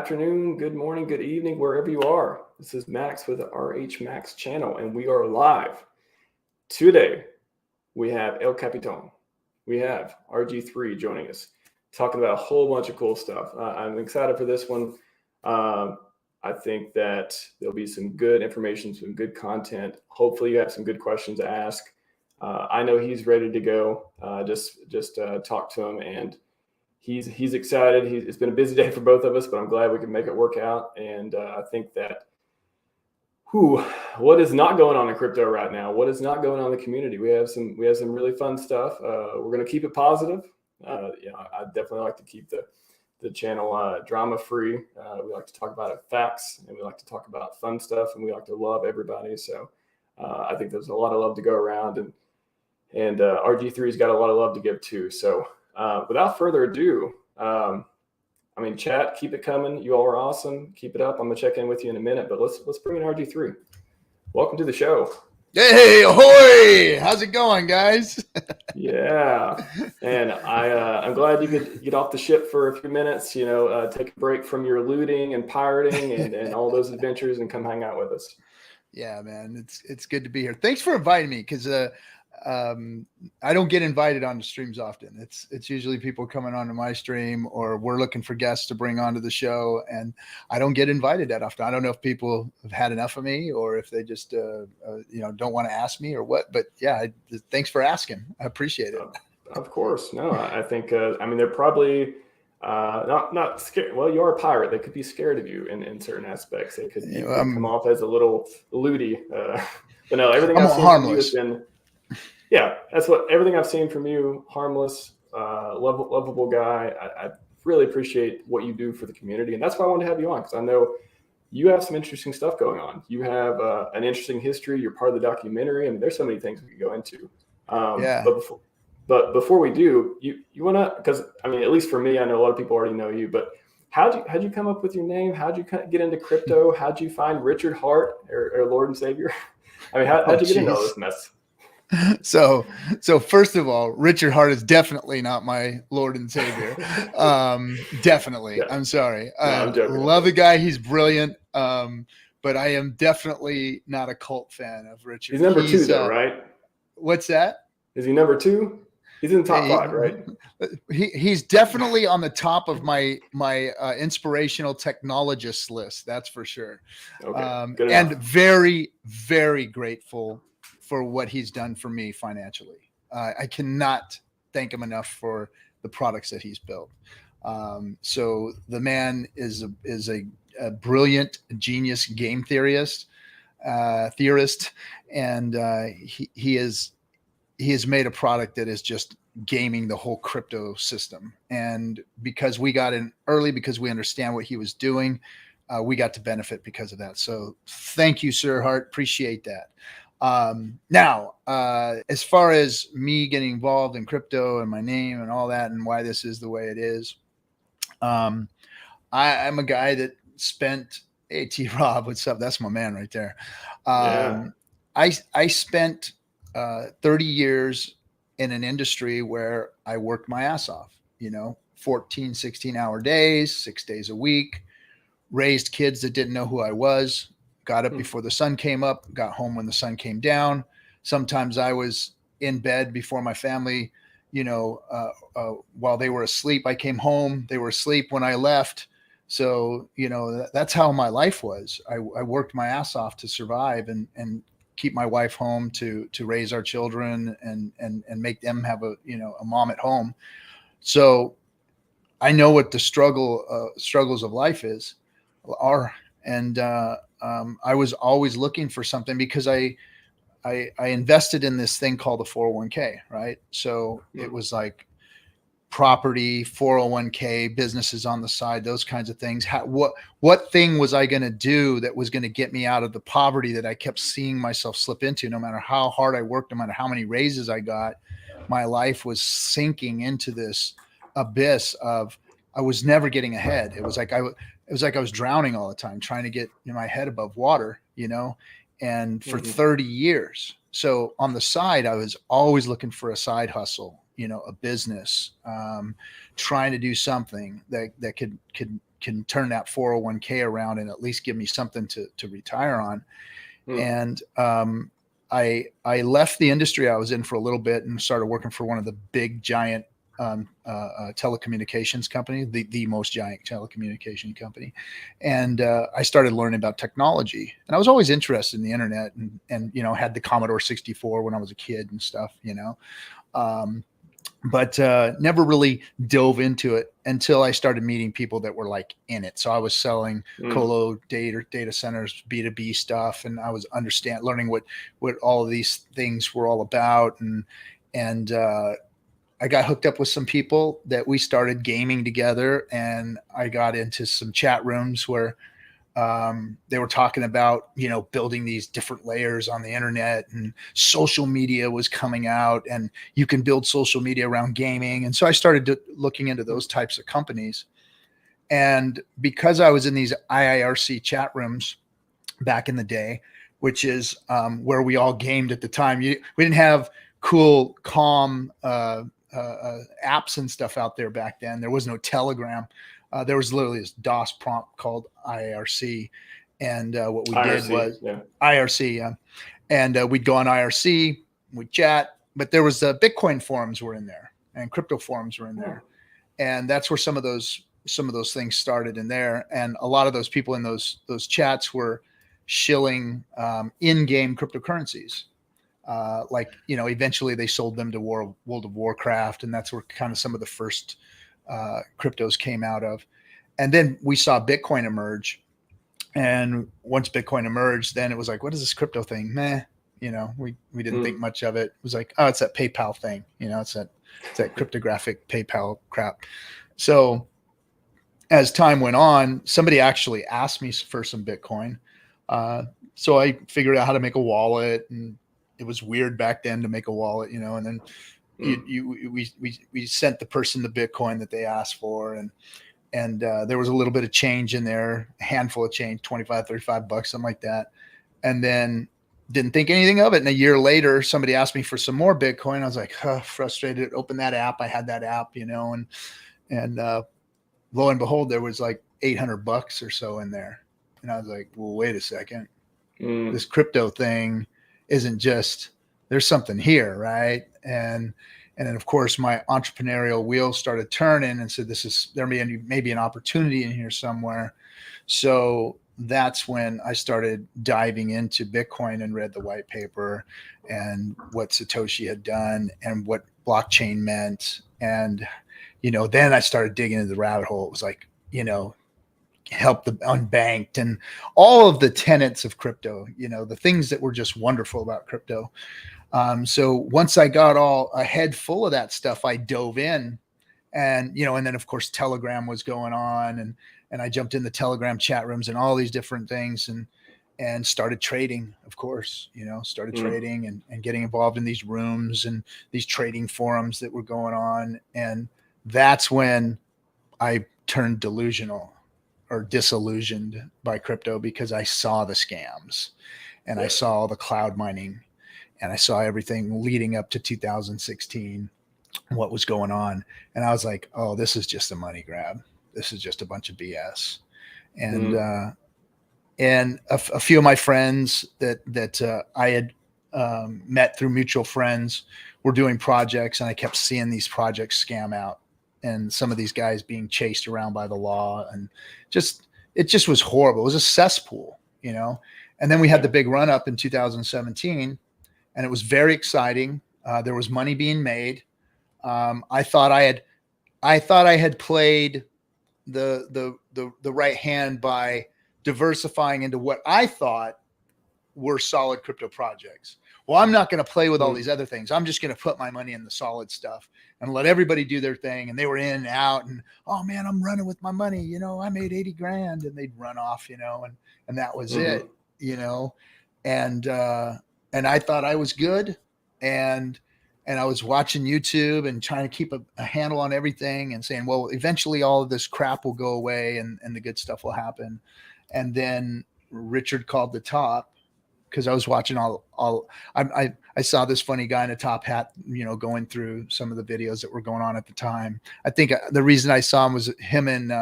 afternoon, good morning, good evening, wherever you are. This is Max with the RHMax channel, and we are live. Today, we have El Capitan. We have RG3 joining us, talking about a whole bunch of cool stuff. I'm excited for this one. I think that there'll be some good information, some good content. Hopefully you have some good questions to ask. I know he's ready to go. Just talk to him, and he's excited. It's been a busy day for both of us, but I'm glad we can make it work out. And I think that, what is not going on in crypto right now? What is not going on in the community? We have some really fun stuff. We're going to keep it positive. I definitely like to keep the channel drama free. We like to talk about facts, and we like to talk about fun stuff, and we like to love everybody. So I think there's a lot of love to go around, and RG3's got a lot of love to give too. So without further ado, chat, keep it coming. You all are awesome. Keep it up. I'm gonna check in with you in a minute, but let's bring in RG3. Welcome to the show. Hey, ahoy! How's it going, guys? Yeah, and I'm glad you could get off the ship for a few minutes. Take a break from your looting and pirating and all those adventures and come hang out with us. Yeah, man, it's good to be here. Thanks for inviting me, because I don't get invited on the streams often. It's usually people coming onto my stream, or we're looking for guests to bring onto the show, and I don't get invited that often. I don't know if people have had enough of me, or if they just don't want to ask me, or what. But yeah, thanks for asking. I appreciate it. Of course. No, I think they're probably not scared. Well, you are a pirate. They could be scared of you in certain aspects. They could come off as a little looty. But no, everything I've seen from you has been. Yeah, that's what everything I've seen from you. Harmless, lovable guy. I really appreciate what you do for the community, and that's why I wanted to have you on, because I know you have some interesting stuff going on. You have an interesting history. You're part of the documentary. I mean, there's so many things we could go into. Yeah. But before we do, you wanna, because at least for me, I know a lot of people already know you. But how'd you come up with your name? How'd you get into crypto? How'd you find Richard Heart, or Lord and Savior? How'd you get into all this mess? So first of all, Richard Heart is definitely not my Lord and Savior. Definitely. Yeah. I'm sorry. I'm love the guy. He's brilliant. But I am definitely not a cult fan of Richard. He's number 2 though, right? What's that? Is he number 2? He's in the top 5, right? He's definitely on the top of my inspirational technologists list. That's for sure. Okay. And very, very grateful for what he's done for me financially. I cannot thank him enough for the products that he's built. So the man is a brilliant, genius game theorist, and he has made a product that is just gaming the whole crypto system. And because we got in early, because we understand what he was doing, we got to benefit because of that. So thank you, Sir Hart. Appreciate that. Now, as far as me getting involved in crypto and my name and all that, and why this is the way it is, I'm a guy that spent, hey, T-Rob, what's up? That's my man right there. I spent 30 years in an industry where I worked my ass off, 14, 16-hour days, 6 days a week, raised kids that didn't know who I was, got up before the sun came up, got home when the sun came down. Sometimes I was in bed before my family, while they were asleep. I came home, they were asleep when I left. So, that's how my life was. I worked my ass off to survive and keep my wife home, to raise our children and make them have a mom at home. So I know what the struggles of life are. And I was always looking for something, because I invested in this thing called the 401k, right? So it was like property, 401k, businesses on the side, those kinds of things. What thing was I going to do that was going to get me out of the poverty that I kept seeing myself slip into? No matter how hard I worked, no matter how many raises I got, my life was sinking into this abyss of, I was never getting ahead. It was like I was drowning all the time, trying to get my head above water, and for 30 years. So on the side, I was always looking for a side hustle, a business, trying to do something that could can turn that 401k around and at least give me something to retire on. And I left the industry I was in for a little bit and started working for one of the big giant telecommunications company, the most giant telecommunication company. And I started learning about technology, and I was always interested in the internet, and had the Commodore 64 when I was a kid and stuff, but never really dove into it until I started meeting people that were like in it. So I was selling colo data centers, B2B stuff, and I was learning what all of these things were all about. And I got hooked up with some people that we started gaming together, and I got into some chat rooms where they were talking about, building these different layers on the internet, and social media was coming out, and you can build social media around gaming. And so I started looking into those types of companies. And because I was in these IIRC chat rooms back in the day, which is where we all gamed at the time, we didn't have cool, calm apps and stuff out there back then. There was no Telegram. There was literally this DOS prompt called IRC. And what we IRC, did was IRC. Yeah. And we'd go on IRC, we'd chat, but there was Bitcoin forums were in there, and crypto forums were in there. And that's where some of those things started in there. And a lot of those people in those chats were shilling in-game cryptocurrencies. Eventually they sold them to World of Warcraft, and that's where kind of some of the first cryptos came out of. And then we saw Bitcoin emerge. And once Bitcoin emerged, then it was like, what is this crypto thing? Meh. We didn't think much of it. It was like, oh, it's that PayPal thing. It's that cryptographic PayPal crap. So as time went on, somebody actually asked me for some Bitcoin. So I figured out how to make a wallet, and it was weird back then to make a wallet, and then we sent the person the Bitcoin that they asked for. And there was a little bit of change in there, a handful of change, $25, $35, something like that. And then didn't think anything of it. And a year later, somebody asked me for some more Bitcoin. I was like, frustrated. Open that app. I had that app, and lo and behold, there was like $800 or so in there. And I was like, well, wait a second. This crypto thing isn't just, there's something here, right? And then of course my entrepreneurial wheels started turning, and said, there may be an opportunity in here somewhere. So that's when I started diving into Bitcoin and read the white paper and what Satoshi had done and what blockchain meant. And, then I started digging into the rabbit hole. It was like, help the unbanked and all of the tenets of crypto, the things that were just wonderful about crypto. So once I got a head full of that stuff, I dove in, and then of course Telegram was going on, and I jumped in the Telegram chat rooms and all these different things, and started trading, of course, trading and getting involved in these rooms and these trading forums that were going on. And that's when I turned delusional or disillusioned by crypto, because I saw the scams, and I saw the cloud mining, and I saw everything leading up to 2016, what was going on. And I was like, oh, this is just a money grab. This is just a bunch of BS. And a few of my friends that I had met through mutual friends were doing projects, and I kept seeing these projects scam out, and some of these guys being chased around by the law, and it just was horrible. It was a cesspool, And then we had the big run up in 2017, and it was very exciting. There was money being made. I thought I had played the right hand by diversifying into what I thought were solid crypto projects. Well, I'm not going to play with all these other things. I'm just going to put my money in the solid stuff and let everybody do their thing. And they were in and out, and, oh man, I'm running with my money. I made 80 grand, and they'd run off, and that was it, and I thought I was good. And I was watching YouTube and trying to keep a handle on everything, and saying, well, eventually all of this crap will go away, and the good stuff will happen. And then Richard called the top, because I was watching I saw this funny guy in a top hat, going through some of the videos that were going on at the time. I think the reason I saw him was him and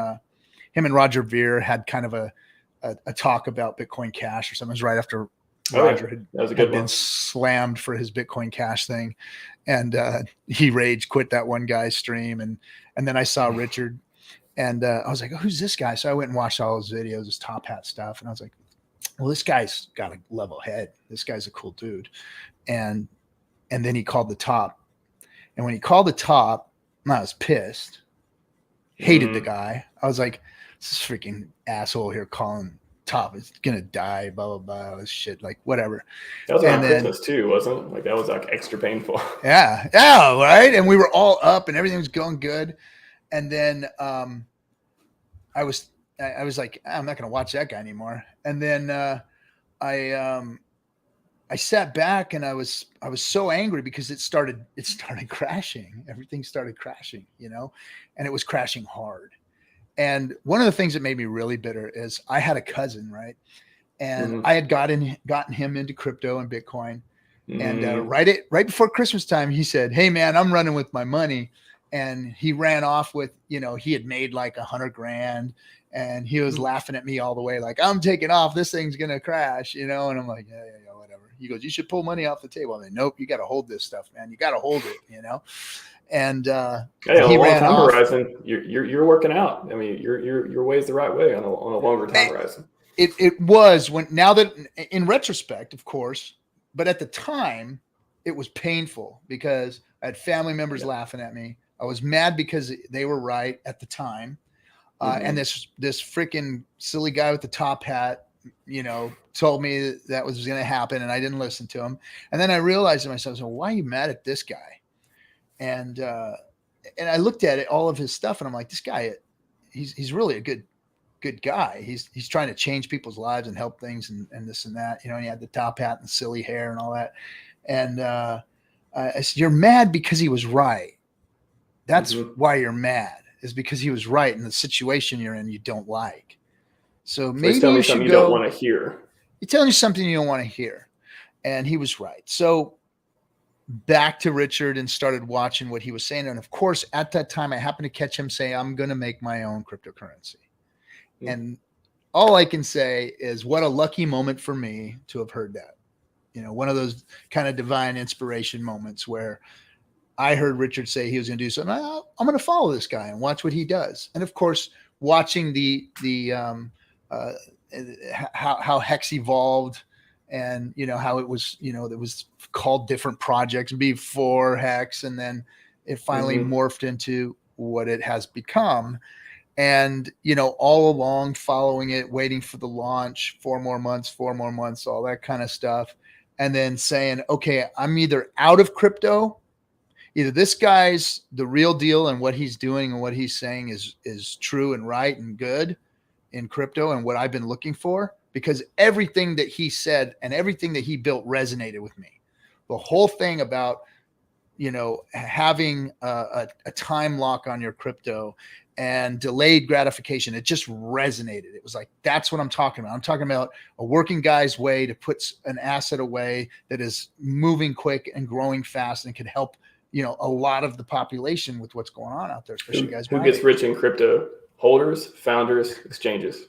him and Roger Ver had kind of a talk about Bitcoin Cash or something. It was right after Roger had been slammed for his Bitcoin Cash thing. And he quit that one guy's stream. And then I saw Richard, and I was like, oh, who's this guy? So I went and watched all his videos, his top hat stuff. And I was like, well, this guy's got a level head. This guy's a cool dude. And then he called the top. And when he called the top, I was pissed. Hated the guy. I was like, this freaking asshole here calling top is gonna die, blah blah blah, this shit, like whatever. That was around Christmas too, wasn't it? Like that was like extra painful. Yeah, right. And we were all up and everything was going good. And then I was like, I'm not gonna watch that guy anymore. And then I sat back and I was so angry because it started crashing. Everything started crashing, and it was crashing hard. And one of the things that made me really bitter is I had a cousin, right? And I had gotten him into crypto and Bitcoin. And right before Christmas time, he said, hey man, I'm running with my money. And he ran off with, he had made like $100,000 and he was laughing at me all the way. Like, I'm taking off, this thing's going to crash, and I'm like, yeah, whatever. He goes, you should pull money off the table. I'm like, nope, you got to hold this stuff, man. You got to hold it, And he ran off. Horizon, you're working out. I mean, your way is the right way on a longer time horizon. It was now that in retrospect, of course, but at the time it was painful because I had family members laughing at me. I was mad because they were right at the time. And this freaking silly guy with the top hat, told me that was going to happen, and I didn't listen to him. And then I realized to myself, so why are you mad at this guy? And I looked at it, all of his stuff, and I'm like, this guy, he's really a good guy. He's trying to change people's lives and help things and this and that. And he had the top hat and silly hair and all that. And I said, you're mad because he was right. That's why you're mad, is because he was right in the situation you're in you don't like. So maybe he's telling you something you don't want to hear. He's telling you something you don't want to hear. And he was right. So back to Richard and started watching what he was saying. And of course, at that time, I happened to catch him say, I'm going to make my own cryptocurrency. And all I can say is what a lucky moment for me to have heard that. One of those kind of divine inspiration moments where I heard Richard say he was going to do something. I'm going to follow this guy and watch what he does. And of course, watching how HEX evolved, and how it was, it was called different projects before HEX, and then it finally morphed into what it has become. And all along following it, waiting for the launch, 4 more months, all that kind of stuff, and then saying, okay, I'm either out of crypto, either this guy's the real deal and what he's doing and what he's saying is true and right and good in crypto and what I've been looking for, because everything that he said and everything that he built resonated with me. The whole thing about, having a time lock on your crypto and delayed gratification, it just resonated. It was like, that's what I'm talking about. I'm talking about a working guy's way to put an asset away that is moving quick and growing fast and can help, a lot of the population with what's going on out there, especially guys. Who gets rich in crypto? Holders, founders, exchanges.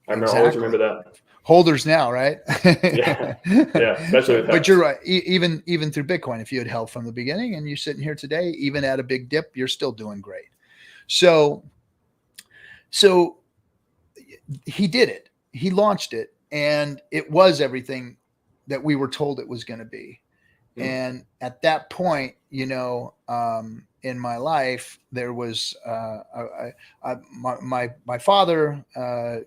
Always remember that. Holders now, right? yeah, especially with that. But you're right. Even through Bitcoin, if you had held from the beginning and you're sitting here today, even at a big dip, you're still doing great. So he did it. He launched it, and it was everything that we were told it was going to be. And at that point, in my life, there was my father. I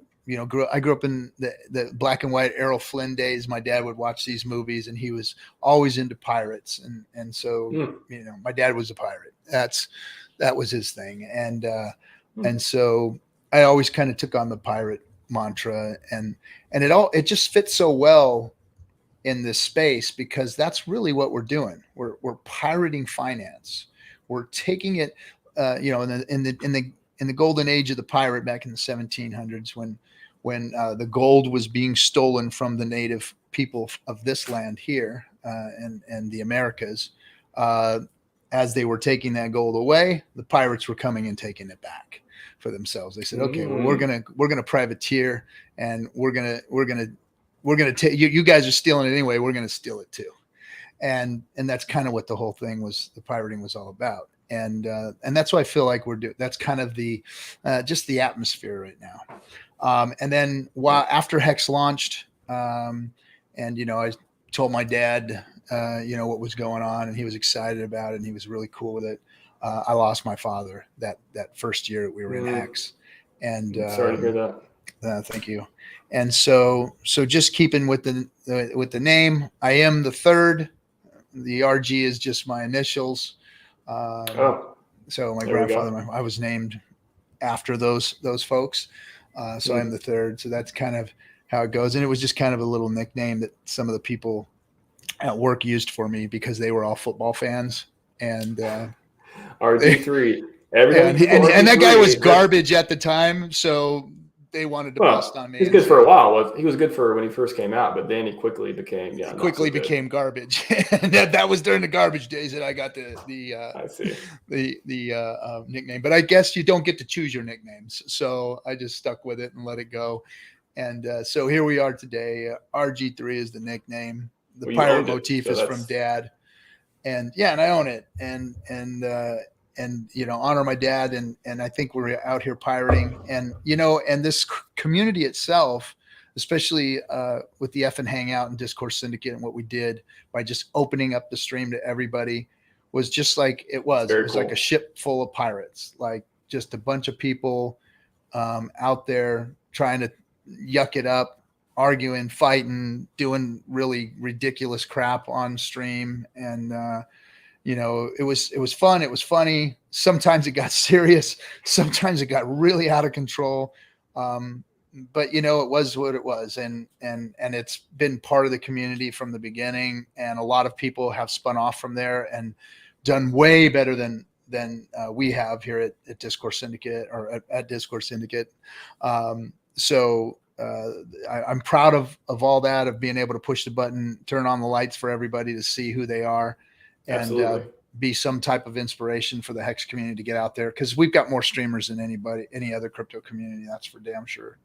grew up in the black and white Errol Flynn days. My dad would watch these movies, and he was always into pirates, and so my dad was a pirate. That was his thing, and so I always kind of took on the pirate mantra, and it just fits so well in this space, because that's really what we're doing. We're pirating finance. We're taking it, in the golden age of the pirate back in the 1700s, when the gold was being stolen from the native people of this land here and the Americas. As they were taking that gold away, the pirates were coming and taking it back. for themselves. They said, okay, well, we're gonna privateer, and we're gonna take you guys are stealing it anyway. We're gonna steal it too. And that's kind of what the whole thing was. The pirating was all about. And that's what I feel like we're doing. That's kind of the just the atmosphere right now. And then after HEX launched, and I told my dad, what was going on, and he was excited about it, and he was really cool with it. I lost my father that first year that we were in HEX, and sorry to hear that. Thank you. And so just keeping with the name, I am the third. The RG is just my initials. So my grandfather, I was named after those folks. So I'm the third. So that's kind of how it goes. And it was just kind of a little nickname that some of the people at work used for me because they were all football fans. And RG3. And that guy was garbage at the time. So they wanted to bust on me. He's good for a while. He was good for when he first came out, but then he quickly became became garbage. And that was during the garbage days that I got the nickname. But I guess you don't get to choose your nicknames, so I just stuck with it and let it go. And so here we are today. RG3 is the nickname. The pirate motif is from Dad, and I own it. And honor my dad. And I think we're out here pirating, and this community itself, especially with the F and Hangout and Discourse Syndicate and what we did by just opening up the stream to everybody was just like it was. It was like a ship full of pirates, like just a bunch of people out there trying to yuck it up, arguing, fighting, doing really ridiculous crap on stream. And it was fun. It was funny. Sometimes it got serious. Sometimes it got really out of control. But it was what it was. And it's been part of the community from the beginning. And a lot of people have spun off from there and done way better than we have here at Discourse Syndicate or at Discourse Syndicate. So I'm proud of all that, of being able to push the button, turn on the lights for everybody to see who they are. And be some type of inspiration for the HEX community to get out there, because we've got more streamers than any other crypto community. That's for damn sure.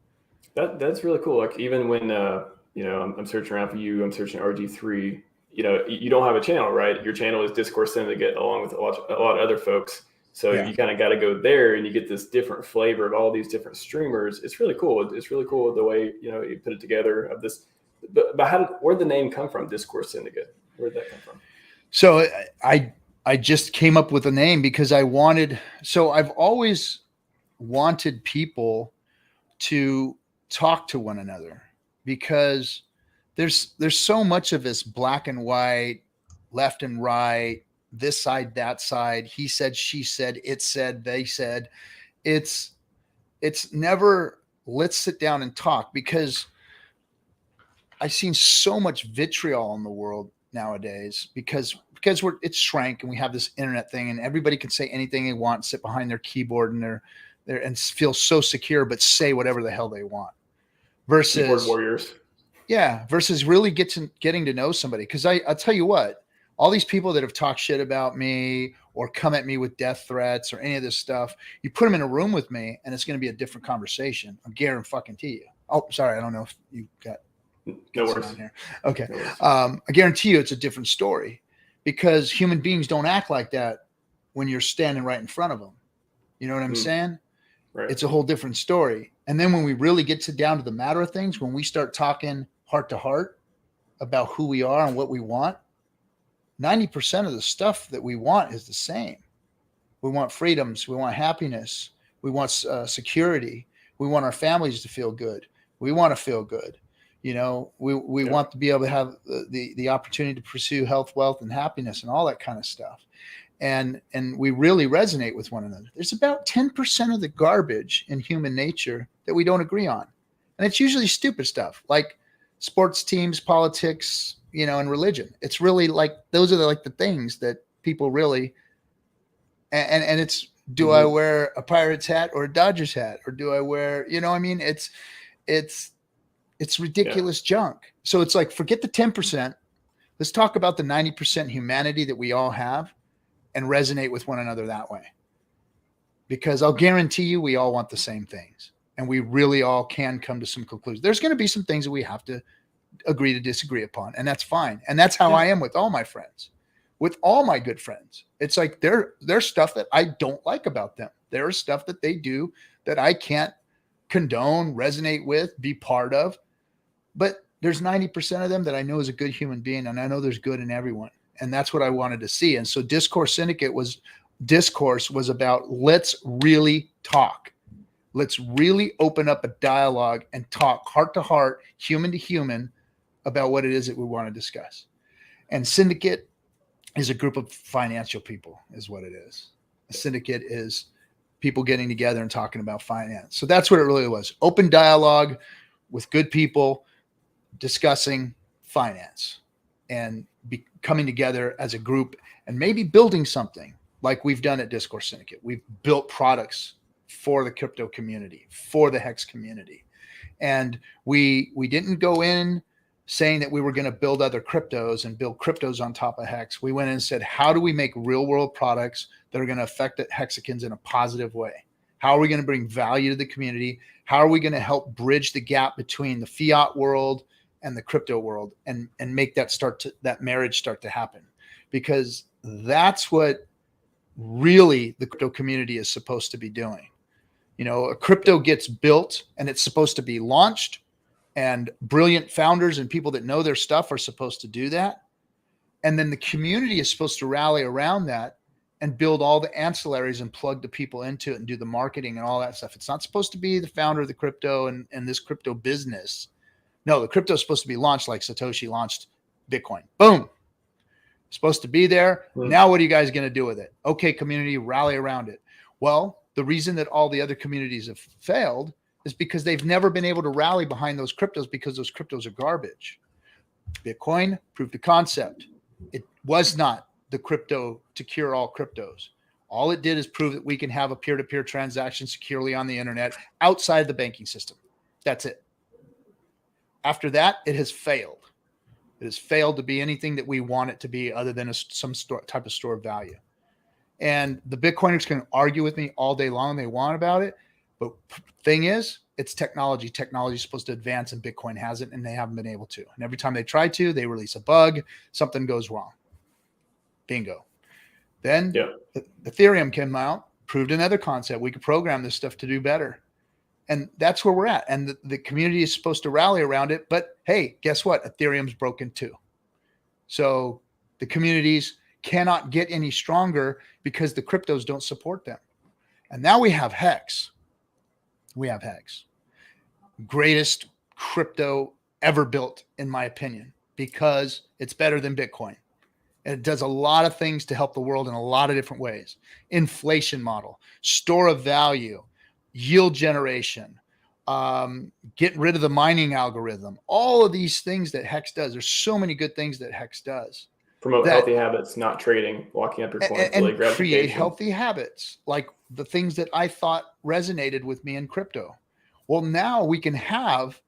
That's really cool. Like even when I'm searching around for you, I'm searching RG3. You don't have a channel, right? Your channel is Discourse Syndicate along with a lot of other folks. So you kind of got to go there, and you get this different flavor of all these different streamers. It's really cool. It's really cool the way you put it together. Of this, but where'd the name come from? Discourse Syndicate. Where'd that come from? So I just came up with a name because I've always wanted people to talk to one another, because there's so much of this black and white, left and right, this side, that side, he said, she said, it said, they said. It's never, let's sit down and talk, because I've seen so much vitriol in the world nowadays because it's shrank, and we have this internet thing, and everybody can say anything they want, sit behind their keyboard and feel so secure, but say whatever the hell they want. Versus keyboard warriors. Yeah. Versus really getting to know somebody. Because I'll tell you what, all these people that have talked shit about me or come at me with death threats or any of this stuff, you put them in a room with me and it's going to be a different conversation. I'm guaranteeing you. Oh, sorry. I don't know if you got no worries on here. Okay. I guarantee you it's a different story, because human beings don't act like that when you're standing right in front of them. You know what I'm saying? Right. It's a whole different story. And then when we really get down to the matter of things, when we start talking heart to heart about who we are and what we want, 90% of the stuff that we want is the same. We want freedoms. We want happiness. We want security. We want our families to feel good. We want to feel good. We want to be able to have the opportunity to pursue health, wealth, and happiness and all that kind of stuff. And we really resonate with one another. There's about 10% of the garbage in human nature that we don't agree on. And it's usually stupid stuff like sports teams, politics, and religion. It's really like, those are the things that people really, and it's, do I wear a Pirates hat or a Dodgers hat? Or do I wear, it's ridiculous junk. So it's like, forget the 10%. Let's talk about the 90% humanity that we all have and resonate with one another that way. because I'll guarantee you we all want the same things, and we really all can come to some conclusions. There's going to be some things that we have to agree to disagree upon, and that's fine. And that's how I am with all my friends, with all my good friends. It's like there's stuff that I don't like about them. There's stuff that they do that I can't condone, resonate with, be part of. But there's 90% of them that I know is a good human being, and I know there's good in everyone. And that's what I wanted to see. And so Discourse Syndicate discourse was about, let's really talk. Let's really open up a dialogue and talk heart to heart, human to human, about what it is that we want to discuss. And Syndicate is a group of financial people, is what it is. A syndicate is people getting together and talking about finance. So that's what it really was. Open dialogue with good people discussing finance and coming together as a group and maybe building something like we've done at Discourse Syndicate. We've built products for the crypto community, for the HEX community. And we didn't go in saying that we were going to build other cryptos and build cryptos on top of HEX. We went in and said, how do we make real world products that are going to affect the Hexicans in a positive way? How are we going to bring value to the community? How are we going to help bridge the gap between the fiat world and the crypto world and make that marriage start to happen? Because that's what really the crypto community is supposed to be doing. You know, a crypto gets built and it's supposed to be launched, and brilliant founders and people that know their stuff are supposed to do that. And then the community is supposed to rally around that and build all the ancillaries and plug the people into it and do the marketing and all that stuff. It's not supposed to be the founder of the crypto and this crypto business. No, the crypto is supposed to be launched like Satoshi launched Bitcoin. Boom. It's supposed to be there. Now what are you guys going to do with it? Okay, community, rally around it. Well, the reason that all the other communities have failed is because they've never been able to rally behind those cryptos, because those cryptos are garbage. Bitcoin proved the concept. It was not the crypto to cure all cryptos. All it did is prove that we can have a peer-to-peer transaction securely on the internet outside the banking system. That's it. After that, it has failed. It has failed to be anything that we want it to be other than some type of store of value. And the Bitcoiners can argue with me all day long they want about it. But thing is, it's technology. Technology is supposed to advance, and Bitcoin hasn't, and they haven't been able to. And every time they try to, they release a bug, something goes wrong. Bingo. Then Ethereum came out, proved another concept. We could program this stuff to do better. And that's where we're at. And the community is supposed to rally around it. But hey, guess what? Ethereum's broken too. So the communities cannot get any stronger because the cryptos don't support them. And now we have HEX. We have HEX. Greatest crypto ever built, in my opinion, because it's better than Bitcoin. It does a lot of things to help the world in a lot of different ways. Inflation model, store of value, yield generation, get rid of the mining algorithm, all of these things that HEX does. There's so many good things that HEX does. Promote healthy habits, not trading, locking up your coins, and create healthy habits, like the things that I thought resonated with me in crypto. Well, now we can have,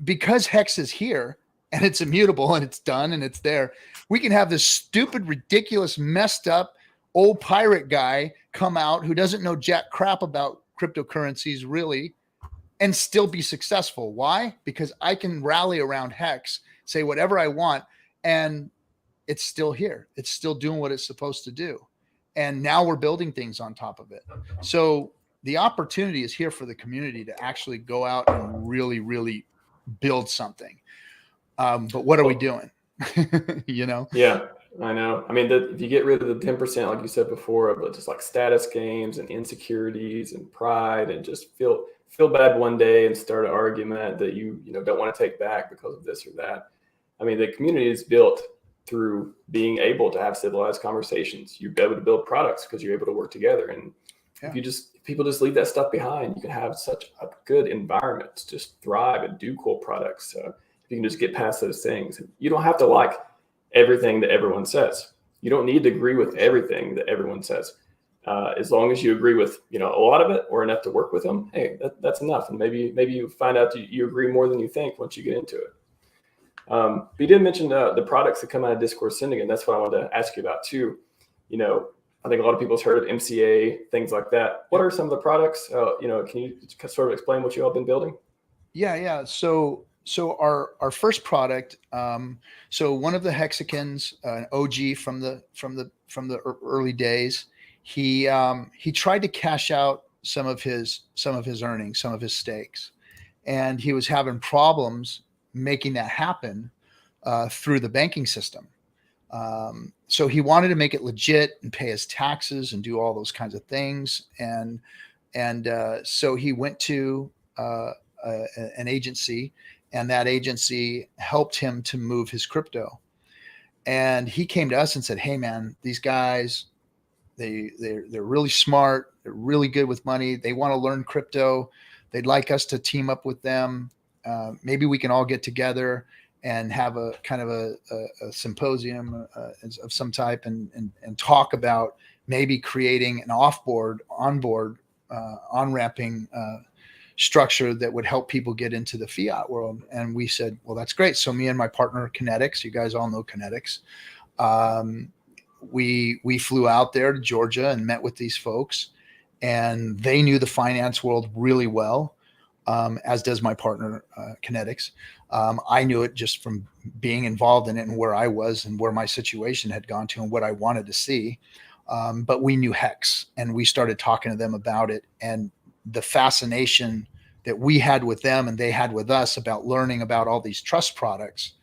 because HEX is here and it's immutable and it's done and it's there, we can have this stupid, ridiculous, messed up old pirate guy come out who doesn't know jack crap about cryptocurrencies really and still be successful. Why? Because I can rally around HEX, say whatever I want, and it's still here. It's still doing what it's supposed to do. And now we're building things on top of it. So the opportunity is here for the community to actually go out and really, really build something. But what are we doing? You know? Yeah, I know. I mean, if you get rid of the 10%, like you said before, of just like status games and insecurities and pride, and just feel bad one day and start an argument that you don't want to take back because of this or that. I mean, the community is built through being able to have civilized conversations. You're able to build products because you're able to work together. And if people just leave that stuff behind, you can have such a good environment to just thrive and do cool products. If you can just get past those things, you don't have to like everything that everyone says. You don't need to agree with everything that everyone says. As long as you agree with, a lot of it or enough to work with them, hey, that's enough. And maybe you find out you agree more than you think once you get into it. But you did mention the products that come out of Discourse Syndicate. And that's what I wanted to ask you about too. I think a lot of people's heard of MCA, things like that. What are some of the products? Can you sort of explain what you all been building? Yeah. So our first product. So one of the hexagons, an OG from the early days, he tried to cash out some of his earnings, some of his stakes, and he was having problems making that happen through the banking system. So he wanted to make it legit and pay his taxes and do all those kinds of things. And so he went to an agency, and that agency helped him to move his crypto. And he came to us and said, "Hey, man, these guys, they're really smart. They're really good with money. They want to learn crypto. They'd like us to team up with them. Maybe we can all get together and have a kind of a symposium of some type and talk about maybe creating an onboard, on-ramping structure that would help people get into the fiat world." And we said, well, that's great. So me and my partner Kinetics, you guys all know Kinetics, we flew out there to Georgia and met with these folks, and they knew the finance world really well, as does my partner Kinetics. I knew it just from being involved in it and where I was and where my situation had gone to and what I wanted to see. But we knew HEX, and we started talking to them about it. And the fascination that we had with them and they had with us about learning about all these trust products,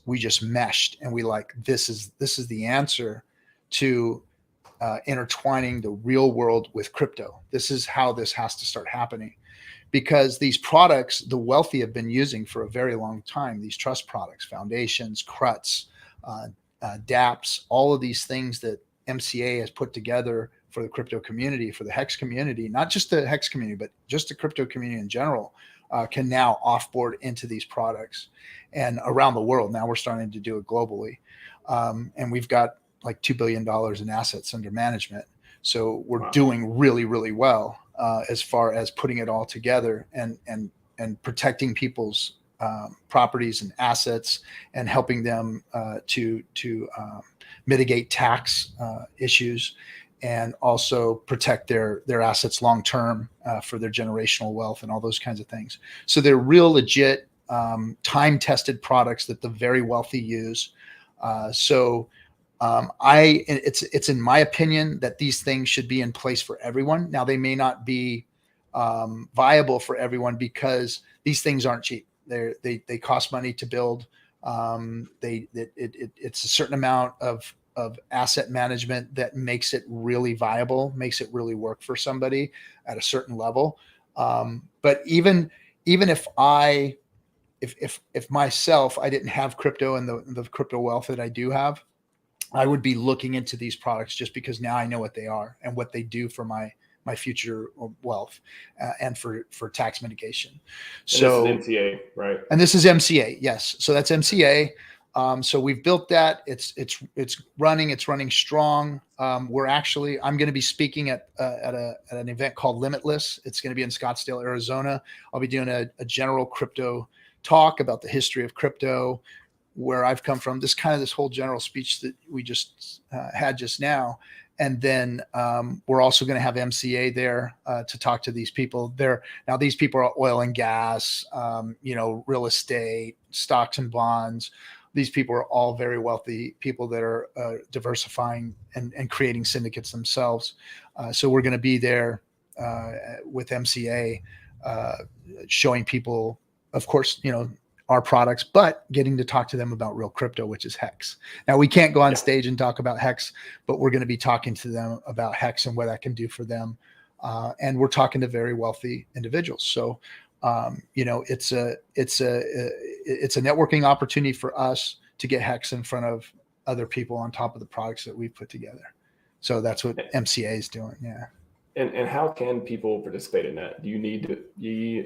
we just meshed, and we like, this is the answer to intertwining the real world with crypto. This is how this has to start happening, because these products, the wealthy have been using for a very long time, these trust products, foundations, CRUTs, dApps, all of these things that MCA has put together for the crypto community, for the HEX community, not just the HEX community, but just the crypto community in general, can now offboard into these products and around the world. Now we're starting to do it globally. And we've got like $2 billion in assets under management. So we're doing really, really well as far as putting it all together and protecting people's properties and assets and helping them to mitigate tax issues, and also protect their assets long term for their generational wealth and all those kinds of things. So they're real legit, time tested products that the very wealthy use. It's in my opinion that these things should be in place for everyone. Now they may not be viable for everyone because these things aren't cheap. They cost money to build. It's a certain amount of asset management that makes it really viable, makes it really work for somebody at a certain level. But even if myself, I didn't have crypto and the crypto wealth that I do have, I would be looking into these products just because now I know what they are and what they do for my future wealth and for tax mitigation. So this is MCA, right? And this is MCA. Yes. So that's MCA. So we've built that. It's running strong. I'm going to be speaking at an event called Limitless. It's going to be in Scottsdale, Arizona. I'll be doing a general crypto talk about the history of crypto, where I've come from, this whole general speech that we just had just now. And then we're also going to have MCA there to talk to these people. Now these people are oil and gas, real estate, stocks and bonds. These people are all very wealthy people that are diversifying and creating syndicates themselves. So we're going to be there with MCA, showing people, of course, our products, but getting to talk to them about real crypto, which is HEX. Now we can't go on stage and talk about HEX, but we're going to be talking to them about HEX and what that can do for them. And we're talking to very wealthy individuals. So, it's a networking opportunity for us to get HEX in front of other people on top of the products that we've put together. So that's what MCA is doing. Yeah. And how can people participate in that? Do you need to be,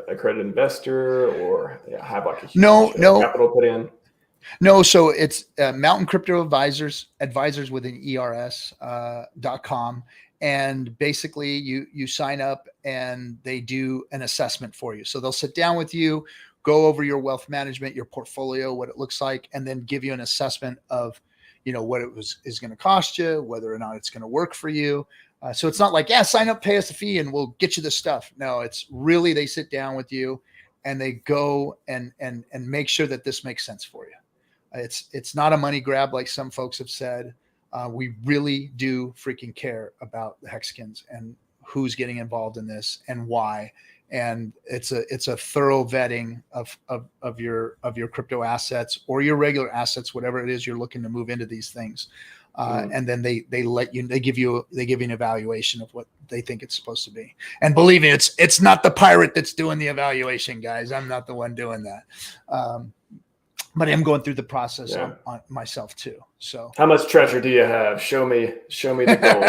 accredited investor or have like a huge capital put in? No. So it's Mountain Crypto Advisors with an ERS.com. And basically you sign up and they do an assessment for you. So they'll sit down with you, go over your wealth management, your portfolio, what it looks like, and then give you an assessment of, what it is going to cost you, whether or not it's going to work for you. So it's not like, yeah, sign up, pay us a fee, and we'll get you the stuff. No, it's really, they sit down with you and they go and make sure that this makes sense for you. It's not a money grab like some folks have said. We really do freaking care about the Hexkins and who's getting involved in this and why. And it's a thorough vetting of your crypto assets or your regular assets, whatever it is you're looking to move into these things. And then they give you an evaluation of what they think it's supposed to be. And believe me, it's not the pirate that's doing the evaluation, guys. I'm not the one doing that. But I'm going through the process on myself too. So how much treasure do you have? Show me the gold.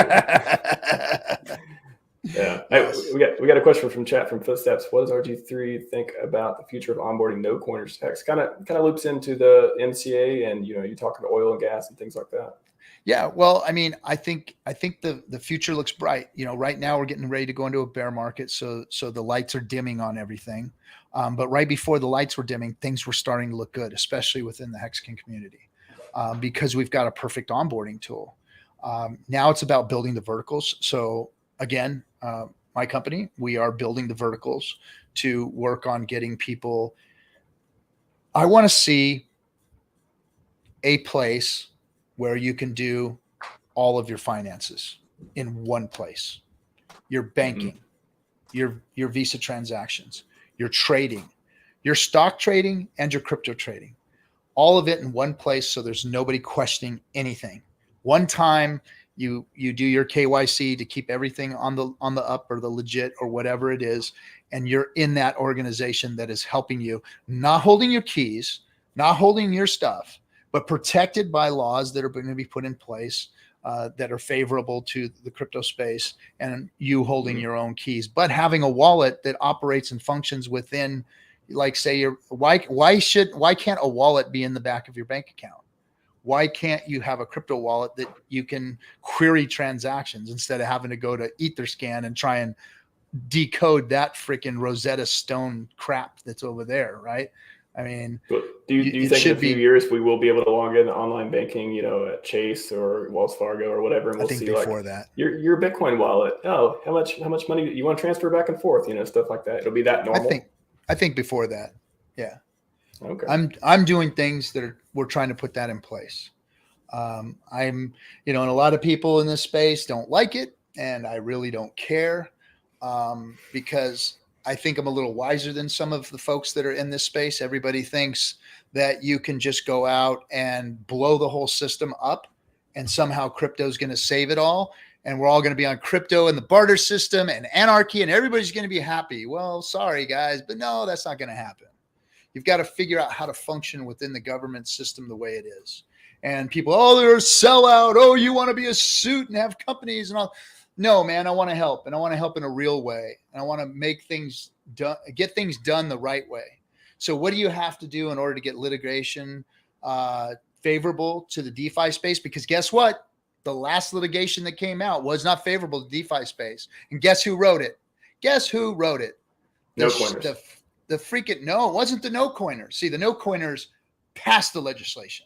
Yeah. Yes. Hey, we got a question from chat from Footsteps. What does RG3 think about the future of onboarding no coiners to HEX? Kind of loops into the MCA and you're talking to oil and gas and things like that. Yeah, well, I mean, I think the future looks bright. Right now we're getting ready to go into a bear market, so the lights are dimming on everything. But right before the lights were dimming, things were starting to look good, especially within the Hexkin community, because we've got a perfect onboarding tool. Now it's about building the verticals. So again, my company, we are building the verticals to work on getting people. I want to see a place where you can do all of your finances in one place, your banking, your Visa transactions, your trading, your stock trading, and your crypto trading, all of it in one place. So there's nobody questioning anything. One time you do your KYC to keep everything on the up or the legit or whatever it is. And you're in that organization that is helping you, not holding your keys, not holding your stuff, but protected by laws that are going to be put in place that are favorable to the crypto space, and you holding your own keys, but having a wallet that operates and functions within, like, say, why can't a wallet be in the back of your bank account? Why can't you have a crypto wallet that you can query transactions instead of having to go to Etherscan and try and decode that freaking Rosetta Stone crap that's over there, right? I mean, do you think in a few years we will be able to log into online banking, at Chase or Wells Fargo or whatever, and we'll see before that your Bitcoin wallet. Oh, how much money do you want to transfer back and forth? Stuff like that. It'll be that normal. I think before that, yeah. Okay. I'm doing things that we're trying to put that in place. And a lot of people in this space don't like it, and I really don't care because I think I'm a little wiser than some of the folks that are in this space. Everybody thinks that you can just go out and blow the whole system up and somehow crypto is going to save it all. And we're all going to be on crypto and the barter system and anarchy and everybody's going to be happy. Well, sorry guys, but no, that's not going to happen. You've got to figure out how to function within the government system the way it is. And people, they're a sellout. Oh, you want to be a suit and have companies and all. No, man, I want to help, and I want to help in a real way. And I want to make things done, get things done the right way. So what do you have to do in order to get litigation favorable to the DeFi space? Because guess what? The last litigation that came out was not favorable to DeFi space. And guess who wrote it? Guess who wrote it? No coiners. The freaking, no, it wasn't the no coiners. See, the no coiners passed the legislation.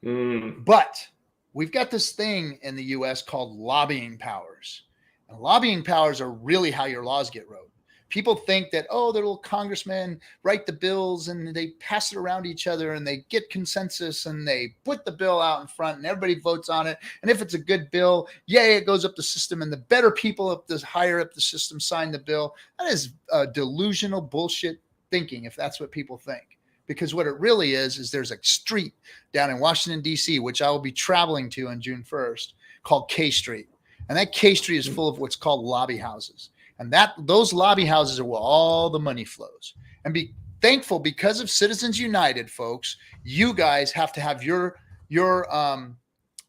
But we've got this thing in the US called lobbying powers. And lobbying powers are really how your laws get wrote. People think that, the little congressmen write the bills and they pass it around to each other and they get consensus and they put the bill out in front and everybody votes on it. And if it's a good bill, yay, it goes up the system and the better people up the higher up the system sign the bill. That is delusional bullshit thinking, if that's what people think. Because what it really is there's a street down in Washington, D.C., which I will be traveling to on June 1st, called K Street. And that K Street is full of what's called lobby houses. And those lobby houses are where all the money flows. And be thankful, because of Citizens United, folks, you guys have to have your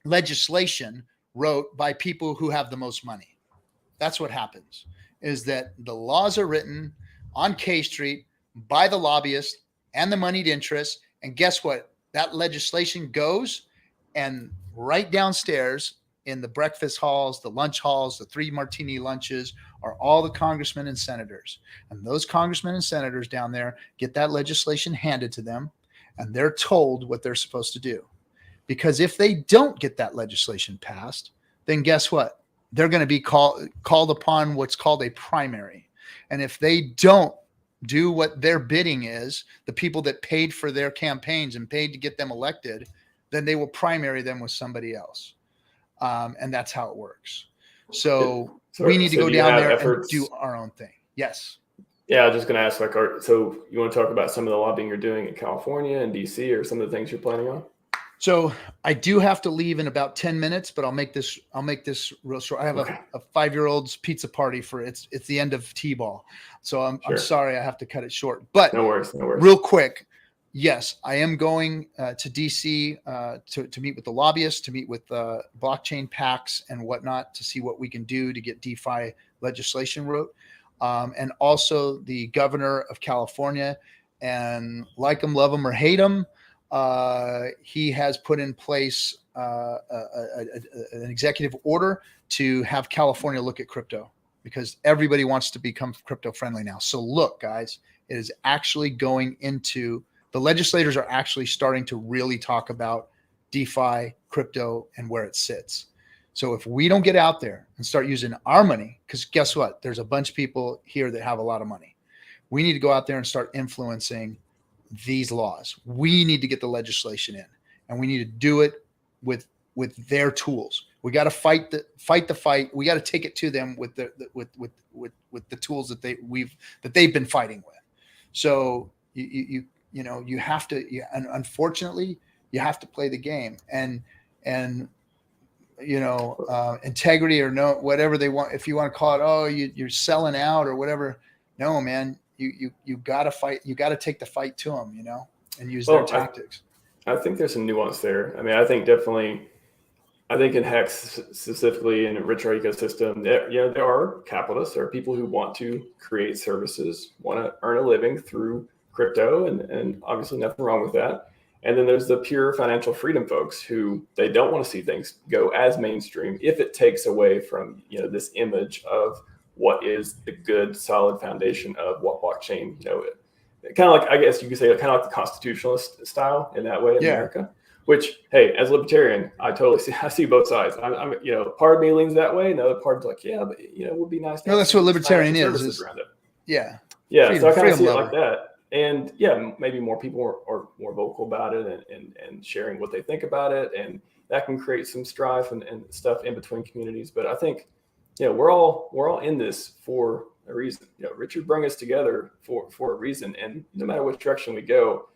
legislation wrote by people who have the most money. That's what happens, is that the laws are written on K Street by the lobbyists and the moneyed interests. And guess what? That legislation goes, and right downstairs in the breakfast halls, the lunch halls, the 3 martini lunches are all the congressmen and senators. And those congressmen and senators down there get that legislation handed to them, and they're told what they're supposed to do. because if they don't get that legislation passed, then guess what? They're going to be called upon what's called a primary. And if they don't do what their bidding is, the people that paid for their campaigns and paid to get them elected, then they will primary them with somebody else. And that's how it works. So we need to go down there and do our own thing. Yes. Yeah, I was just going to ask, so you want to talk about some of the lobbying you're doing in California and DC, or some of the things you're planning on? So I do have to leave in about 10 minutes, but I'll make this real short. I have a 5-year-old's pizza party it's the end of T-ball. So I'm sorry, I have to cut it short, but no worries. Real quick. Yes, I am going to DC to meet with the lobbyists, to meet with blockchain PACs and whatnot, to see what we can do to get DeFi legislation wrote. And also the governor of California, and like him, love him or hate him, he has put in place an executive order to have California look at crypto, because everybody wants to become crypto friendly now. So look, guys, it is actually going into, the legislators are actually starting to really talk about DeFi, crypto, and where it sits. So if we don't get out there and start using our money, because guess what? There's a bunch of people here that have a lot of money. We need to go out there and start influencing these laws. We need to get the legislation in, and we need to do it with their tools. We got to fight the fight. We got to take it to them with the tools that they've been fighting with. So you have to, and unfortunately you have to play the game, and integrity or no, whatever they want. If you want to call it, oh, you're selling out or whatever. No, man, you got to fight. You got to take the fight to them, and use their tactics. I think there's some nuance there. I mean, I think in HEX specifically, in a richer ecosystem, there are capitalists, there are people who want to create services, want to earn a living through crypto, and obviously nothing wrong with that. And then there's the pure financial freedom folks who they don't want to see things go as mainstream if it takes away from this image of what is the good solid foundation of what blockchain. Kind of like, I guess you could say, kind of like the constitutionalist style in that way in America. Which, hey, as a libertarian, I see both sides. I'm part of me leans that way, another part's like, but it would be nice to have that's what libertarian is around it. Yeah. So I kind of see it like that. And maybe more people are more vocal about it and sharing what they think about it, and that can create some strife and stuff in between communities. But I think we're all in this for a reason. Richard brought us together for a reason, and no matter which direction we go,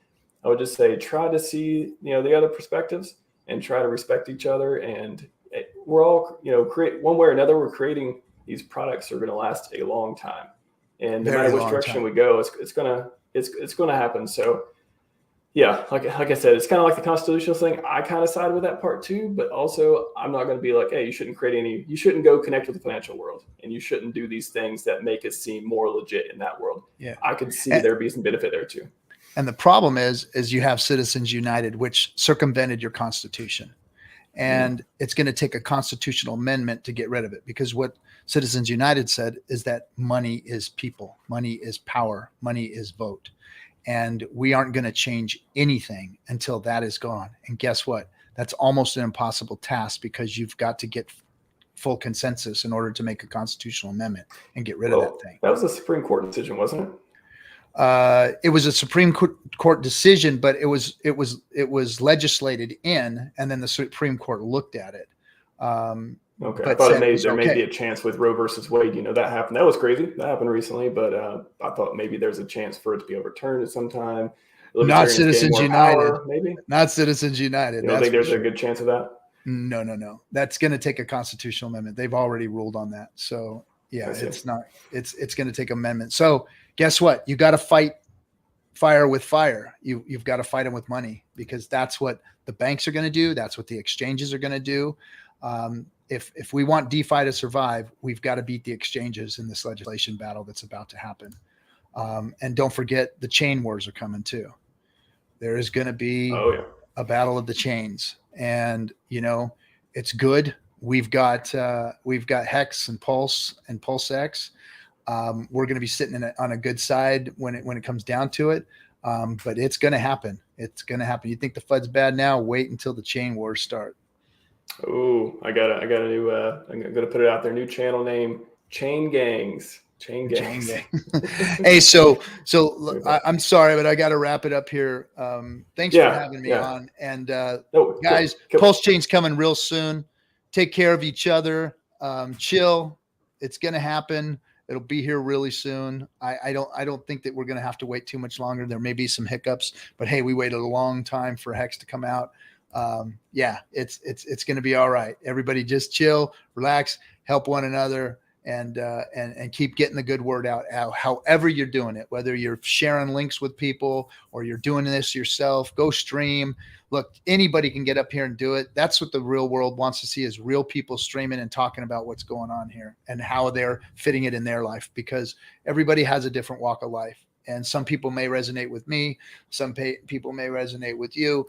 I would just say try to see the other perspectives and try to respect each other. And we're all create one way or another. We're creating these products that are going to last a long time, and no matter which direction we go, it's going to happen. So like I said, it's kind of like the constitutional thing. I kind of side with that part too, but also I'm not going to be like, hey, you shouldn't go connect with the financial world, and you shouldn't do these things that make it seem more legit in that world. I could see there be some benefit there too. And the problem is you have Citizens United, which circumvented your Constitution. And it's going to take a constitutional amendment to get rid of it, because what Citizens United said is that money is people, money is power, money is vote. And we aren't going to change anything until that is gone. And guess what? That's almost an impossible task, because you've got to get full consensus in order to make a constitutional amendment and get rid of that thing. That was a Supreme Court decision, wasn't it? It was a Supreme Court decision, but it was legislated in, and then the Supreme Court looked at it. Okay, I thought there may be a chance with Roe versus Wade. That happened. That was crazy. That happened recently, but I thought maybe there's a chance for it to be overturned at some time. Not Citizens United. Maybe not Citizens United. You don't think there's a good chance of that? No. That's going to take a constitutional amendment. They've already ruled on that. So it's not. It's going to take amendment. So guess what? You got to fight fire with fire. You've got to fight them with money, because that's what the banks are going to do. That's what the exchanges are going to do. If we want DeFi to survive, we've got to beat the exchanges in this legislation battle that's about to happen. And don't forget, the chain wars are coming too. There is going to be a battle of the chains, and it's good. We've got HEX and Pulse and PulseX. We're going to be sitting on a good side when it comes down to it. But it's going to happen. It's going to happen. You think the FUD's bad now? Wait until the chain wars start. Oh, I got a new, I'm going to put it out there. New channel name, Chain Gangs. Chain Gangs. Hey, so I'm sorry, but I got to wrap it up here. Thanks for having me on. And guys, PulseChain's coming real soon. Take care of each other. Chill. It's going to happen. It'll be here really soon. I don't think that we're going to have to wait too much longer. There may be some hiccups, but hey, we waited a long time for HEX to come out. It's going to be all right. Everybody just chill, relax, help one another, and keep getting the good word out. However you're doing it, whether you're sharing links with people or you're doing this yourself, go stream. Look, anybody can get up here and do it. That's what the real world wants to see, is real people streaming and talking about what's going on here and how they're fitting it in their life, because everybody has a different walk of life. And some people may resonate with me. Some people may resonate with you,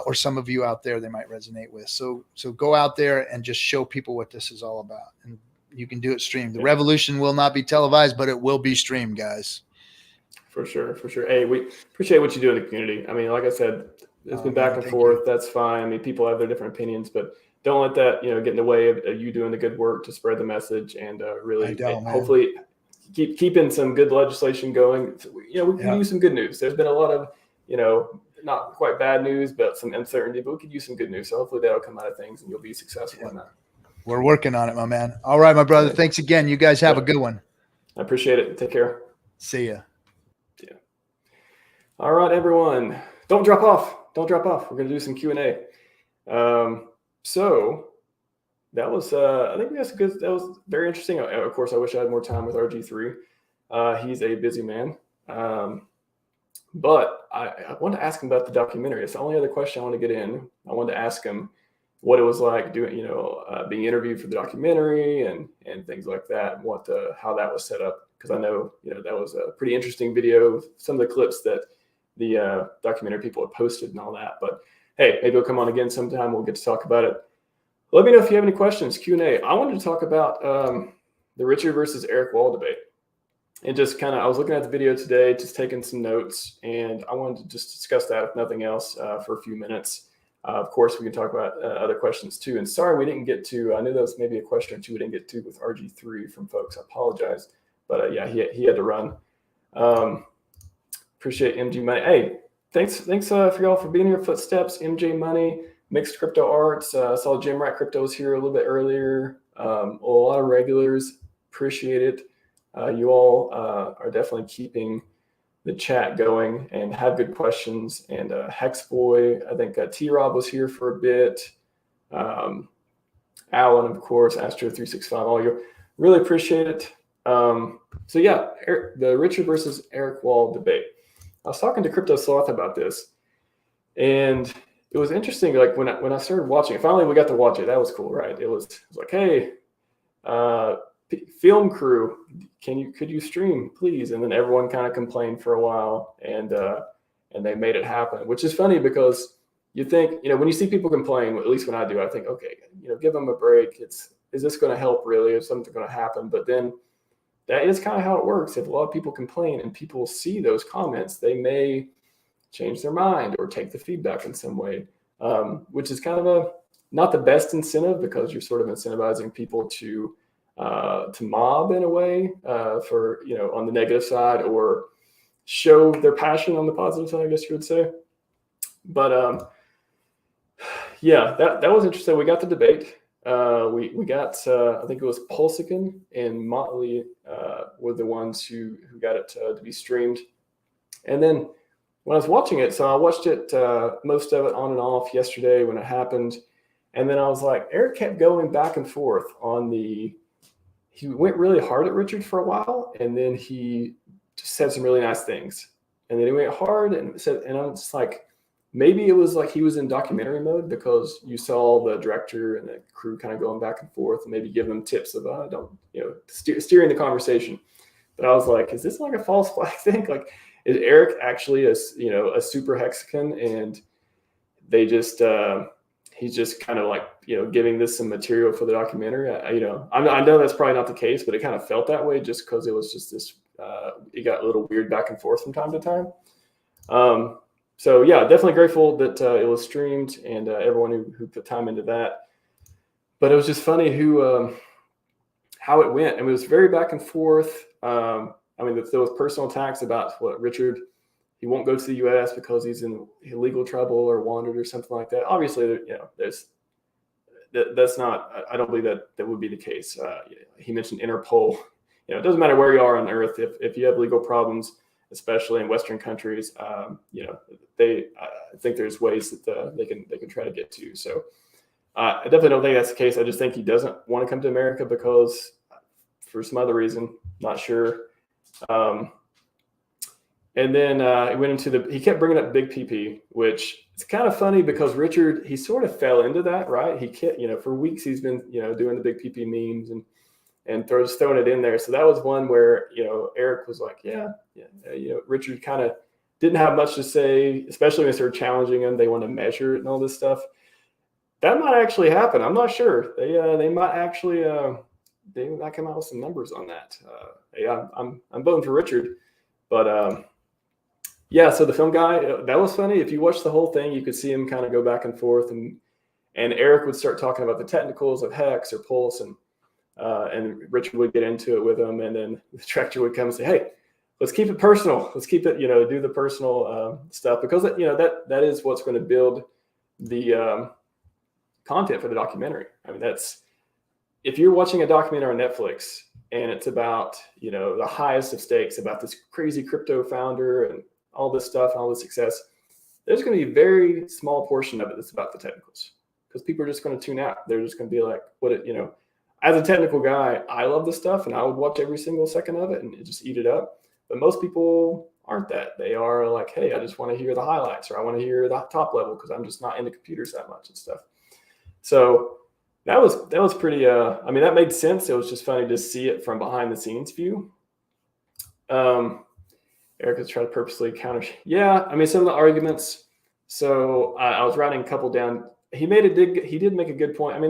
or some of you out there they might resonate with. So go out there and just show people what this is all about. And you can do it streamed. The revolution will not be televised, but it will be streamed, guys. For sure. Hey, we appreciate what you do in the community. I mean, like I said, it's been back and forth. That's fine. I mean, people have their different opinions, but don't let that, get in the way of you doing the good work to spread the message and really hopefully keeping some good legislation going. We can use some good news. There's been a lot of, not quite bad news, but some uncertainty, but we could use some good news. So hopefully that'll come out of things and you'll be successful in that. We're working on it, my man. All right, my brother. Thanks again. You guys have a good one. I appreciate it. Take care. See ya. Yeah. All right, everyone. Don't drop off. We're going to do some Q&A. So that was, I think that was very interesting. Of course, I wish I had more time with RG3. He's a busy man. But I wanted to ask him about the documentary. It's the only other question I want to get in. I wanted to ask him what it was like doing, being interviewed for the documentary and things like that, and how that was set up. Because I know, that was a pretty interesting video. Some of the clips that the documentary people had posted and all that. But hey, maybe he'll come on again sometime. We'll get to talk about it. Let me know if you have any questions, Q&A. I wanted to talk about the Richard versus Eric Wall debate. And just I was looking at the video today, just taking some notes, and I wanted to just discuss that, if nothing else, for a few minutes. Of course, we can talk about other questions too. And sorry, we didn't get to, I knew there was maybe a question or two we didn't get to with RG3 from folks. I apologize. But he had to run. Appreciate MG Money. Hey, thanks for y'all for being here. Footsteps, MJ Money, Mixed Crypto Arts. Saw Jim Rat Crypto's here a little bit earlier. A lot of regulars. Appreciate it. You all are definitely keeping the chat going and have good questions. And Hex Boy, I think T-Rob was here for a bit. Alan, of course, Astro365, all you. Really appreciate it. So yeah, the Richard versus Eric Wall debate. I was talking to Crypto Sloth about this, and it was interesting. Like when I started watching it, finally we got to watch it. That was cool, right? It was like, hey, film crew, could you stream, please? And then everyone kind of complained for a while, and they made it happen, which is funny because you think, when you see people complain, at least when I do, I think, okay, give them a break. Is this going to help really? Is something going to happen? But then that is kind of how it works. If a lot of people complain and people see those comments, they may change their mind or take the feedback in some way, which is kind of not the best incentive, because you're sort of incentivizing people to mob in a way, for, on the negative side, or show their passion on the positive side, I guess you would say. But yeah, that was interesting. We got the debate. We got, I think it was PulseChain and Motley were the ones who got it to be streamed. And then when I was watching it, so I watched it, most of it on and off yesterday when it happened. And then I was like, Eric kept going back and forth he went really hard at Richard for a while, and then he just said some really nice things. And then he went hard and said, and I'm just like, maybe it was like he was in documentary mode, because you saw the director and the crew kind of going back and forth and maybe give them tips of, steering the conversation. But I was like, is this like a false flag thing? Like, is Eric actually a super hexagon, and they just, he's just kind of like, giving this some material for the documentary? I know that's probably not the case, but it kind of felt that way just because it was just this, it got a little weird back and forth from time to time. So yeah, definitely grateful that it was streamed and everyone who put time into that. But it was just funny how it went. And it was very back and forth. I mean, there was personal attacks about what Richard, he won't go to the U.S. because he's in illegal trouble or wanted or something like that. Obviously, that's not. I don't believe that would be the case. He mentioned Interpol. It doesn't matter where you are on Earth. If you have legal problems, especially in Western countries, I think there's ways that they can try to get to. So I definitely don't think that's the case. I just think he doesn't want to come to America because for some other reason, not sure. And then he went into he kept bringing up Big PP, which it's kind of funny because Richard, he sort of fell into that, right? He kept, for weeks he's been, doing the Big PP memes and throwing it in there. So that was one where, Eric was like, Richard kind of didn't have much to say, especially when they started challenging him. They want to measure it and all this stuff. That might actually happen. I'm not sure. They might actually they might come out with some numbers on that. I'm voting for Richard, but yeah. So the film guy, that was funny. If you watch the whole thing, you could see him kind of go back and forth, and Eric would start talking about the technicals of HEX or Pulse, and Richard would get into it with him, and then the director would come and say, "Hey, let's keep it personal. Let's keep it, do the personal stuff because that is what's going to build the content for the documentary." I mean, if you're watching a documentary on Netflix and it's about, the highest of stakes about this crazy crypto founder and all this stuff and all this success, there's going to be a very small portion of it that's about the technicals because people are just going to tune out. They're just going to be like, as a technical guy, I love this stuff and I would watch every single second of it and just eat it up. But most people aren't that. They are like, hey, I just want to hear the highlights, or I want to hear the top level because I'm just not into computers that much and stuff. So that was pretty, that made sense. It was just funny to see it from behind the scenes view. Eric has tried to purposely counter. Yeah, some of the arguments. So I was writing a couple down. He did make a good point.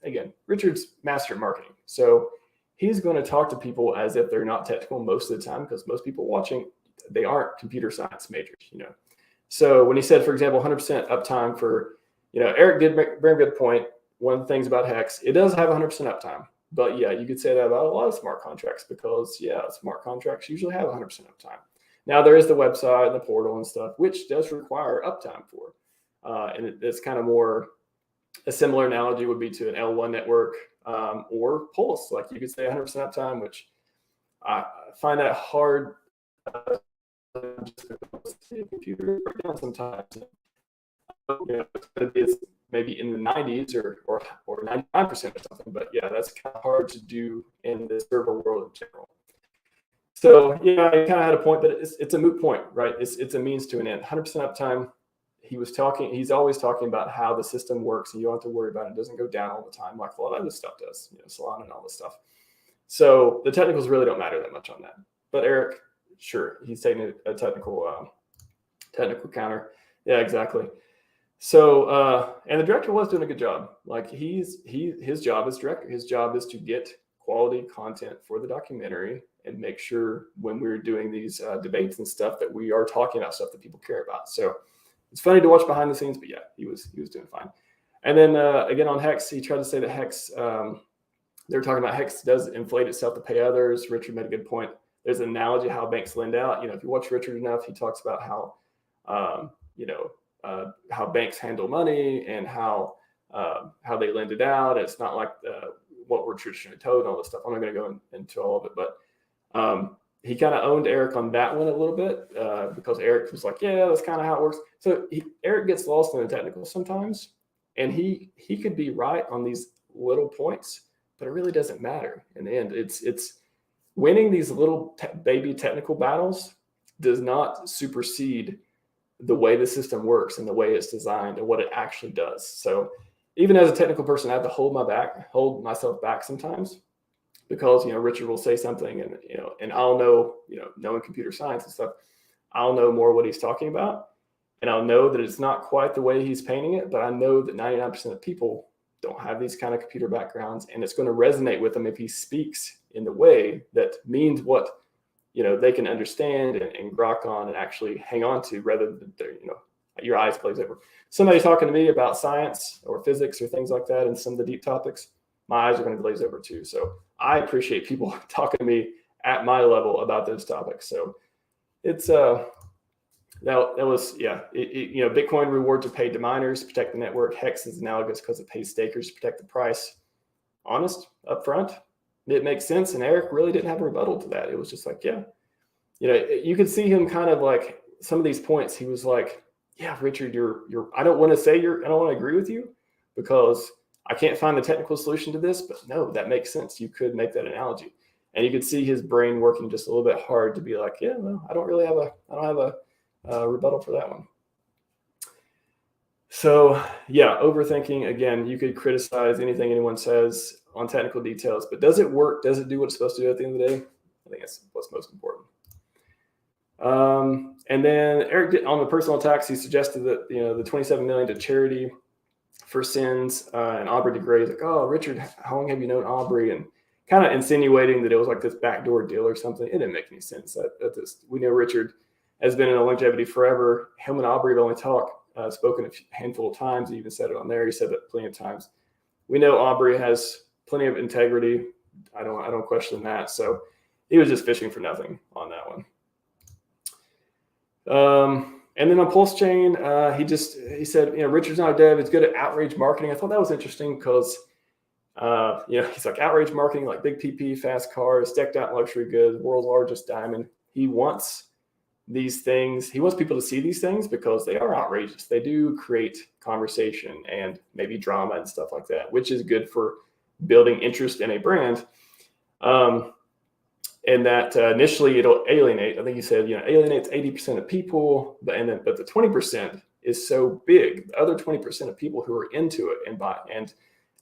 Again, Richard's master at marketing. So he's going to talk to people as if they're not technical most of the time because most people watching, they aren't computer science majors, So when he said, for example, 100% uptime for, Eric did make a very good point. One of the things about HEX, it does have 100% uptime. But yeah, you could say that about a lot of smart contracts because smart contracts usually have 100% uptime. Now there is the website and the portal and stuff, which does require uptime for. And it's kind of more, a similar analogy would be to an L1 network or Pulse. Like you could say 100% uptime, which I find that hard just because the computer breaks down sometimes. It's maybe in the 90s or 99% or something, but yeah, that's kind of hard to do in the server world in general. So yeah, I kind of had a point, but it's a moot point, right? It's a means to an end. 100% uptime. He's always talking about how the system works and you don't have to worry about it. It doesn't go down all the time like a lot of other stuff does, Solana and all this stuff. So the technicals really don't matter that much on that. But Eric, sure, he's taking a technical Yeah, exactly. So, and the director was doing a good job. Like his job as director, his job is to get quality content for the documentary and make sure when we're doing these debates and stuff that we are talking about stuff that people care about. So it's funny to watch behind the scenes, but yeah, he was doing fine. And then again on HEX, he tried to say that HEX, they were talking about HEX does inflate itself to pay others. Richard made a good point. There's an analogy how banks lend out. If you watch Richard enough, he talks about how, how banks handle money and how they lend it out. It's not like what we're traditionally told and all this stuff. I'm not going to go into all of it, but he kind of owned Eric on that one a little bit because Eric was like, yeah, that's kind of how it works. So Eric gets lost in the technicals sometimes, and he could be right on these little points, but it really doesn't matter in the end. It's winning these little baby technical battles does not supersede the way the system works and the way it's designed and what it actually does. So even as a technical person, I have to hold myself back sometimes because, Richard will say something and I'll know, knowing computer science and stuff, I'll know more what he's talking about. And I'll know that it's not quite the way he's painting it, but I know that 99% of people don't have these kind of computer backgrounds, and it's going to resonate with them if he speaks in the way that means what, they can understand and grok on and actually hang on to, rather than your eyes glaze over. Somebody talking to me about science or physics or things like that and some of the deep topics, my eyes are going to glaze over too. So I appreciate people talking to me at my level about those topics. So it's that was Bitcoin rewards are paid to miners to protect the network. HEX is analogous because it pays stakers to protect the price. Honest, upfront, it makes sense. And Eric really didn't have a rebuttal to that. It was just like, yeah, you could see him kind of like some of these points. He was like, yeah, Richard, I don't want to agree with you because I can't find the technical solution to this, but no, that makes sense. You could make that analogy. And you could see his brain working just a little bit hard to be like, yeah, no, I don't have a rebuttal for that one. So yeah, overthinking, again, you could criticize anything anyone says on technical details, but does it work? Does it do what it's supposed to do at the end of the day? I think that's what's most important. And then Eric, on the personal attacks, he suggested that, the 27 million to charity for sins, and Aubrey DeGray is like, oh, Richard, how long have you known Aubrey? And kind of insinuating that it was like this backdoor deal or something. It didn't make any sense. We know Richard has been in a longevity forever. Him and Aubrey have only spoken a handful of times. He even said it on there. He said that plenty of times. We know Aubrey has plenty of integrity. I don't question that. So he was just fishing for nothing on that one. And then on PulseChain, he said, Richard's not a dev. He's good at outrage marketing. I thought that was interesting because, he's like outrage marketing, like big PP, fast cars, decked out luxury goods, world's largest diamond. He wants these things. He wants people to see these things because they are outrageous. They do create conversation and maybe drama and stuff like that, which is good for building interest in a brand. And that initially it'll alienate. I think you said, alienates 80% of people, but the 20% is so big. The other 20% of people who are into it and buy, and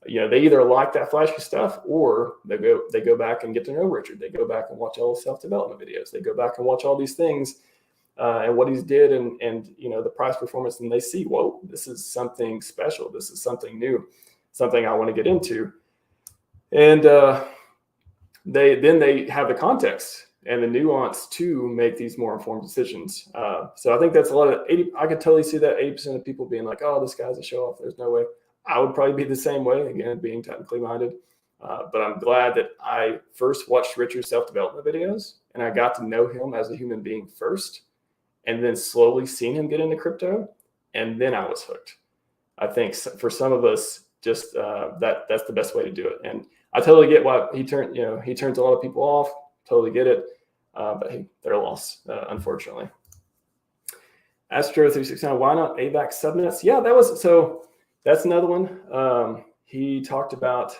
they either like that flashy stuff or they go back and get to know Richard. They go back and watch all the self-development videos. They go back and watch all these things and what he's did and the price performance, and they see, whoa, this is something special. This is something new, something I want to get into. And they have the context and the nuance to make these more informed decisions. So I think that's a lot of 80. I could totally see that 80% of people being like, oh, this guy's a show off. There's no way. I would probably be the same way, again, being technically minded. But I'm glad that I first watched Richard's self-development videos and I got to know him as a human being first, and then slowly seen him get into crypto. And then I was hooked. I think for some of us, just that's the best way to do it. And I totally get why he turns a lot of people off. Totally get it. But hey, they're a loss, unfortunately. Astro 369, why not AVAX subnets? Yeah, that's another one. He talked about,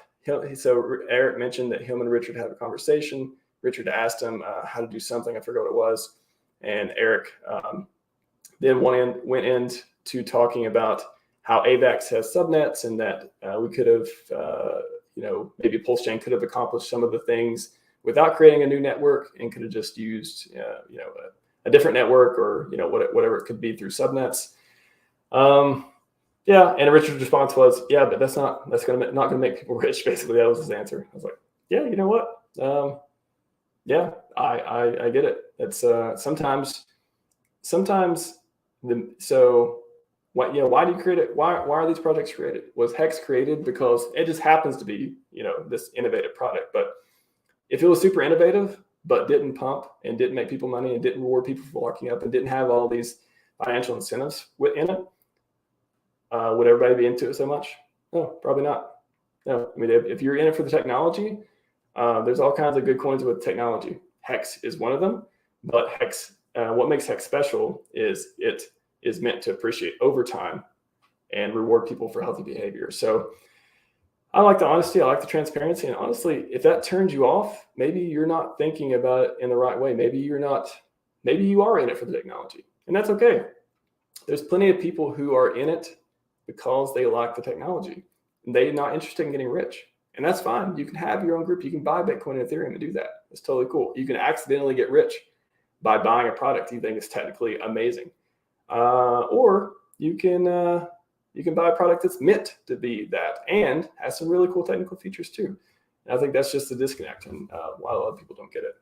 so Eric mentioned that him and Richard had a conversation. Richard asked him how to do something. I forgot what it was. And Eric then went into talking about how AVAX has subnets and that we could have, maybe PulseChain could have accomplished some of the things without creating a new network and could have just used, a different network or, whatever it could be through subnets. Yeah. And Richard's response was, yeah, but that's not going to make people rich. Basically, that was his answer. I was like, yeah, you know what? Yeah, I get it. It's sometimes why do you create it? Why are these projects created? Was HEX created because it just happens to be, this innovative product? But if it was super innovative, but didn't pump and didn't make people money and didn't reward people for locking up and didn't have all these financial incentives in it, would everybody be into it so much? No, probably not. No, I mean, if you're in it for the technology, there's all kinds of good coins with technology. HEX is one of them, but HEX, what makes HEX special is it is meant to appreciate over time and reward people for healthy behavior. So I like the honesty. I like the transparency. And honestly, if that turns you off, maybe you're not thinking about it in the right way. Maybe you are in it for the technology, and that's okay. There's plenty of people who are in it because they like the technology and they're not interested in getting rich. And that's fine. You can have your own group. You can buy Bitcoin and Ethereum and do that. It's totally cool. You can accidentally get rich by buying a product you think is technically amazing. Or you can buy a product that's meant to be that and has some really cool technical features too. And I think that's just the disconnect and why a lot of people don't get it.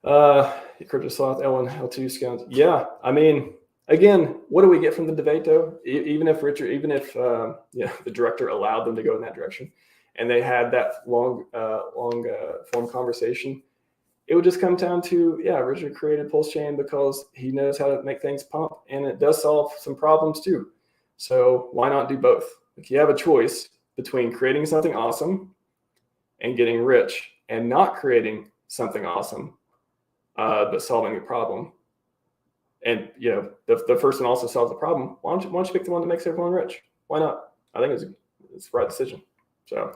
Crypto sloth L1 L2 scouts. Yeah, I mean, again, what do we get from the debate though? Even if the director allowed them to go in that direction, and they had that long form conversation, it would just come down to, yeah, Richard created PulseChain because he knows how to make things pump, and it does solve some problems too. So why not do both? If you have a choice between creating something awesome and getting rich, and not creating something awesome but solving a problem, and the first one also solves the problem, why don't you pick the one that makes everyone rich? Why not? I think it's the right decision. So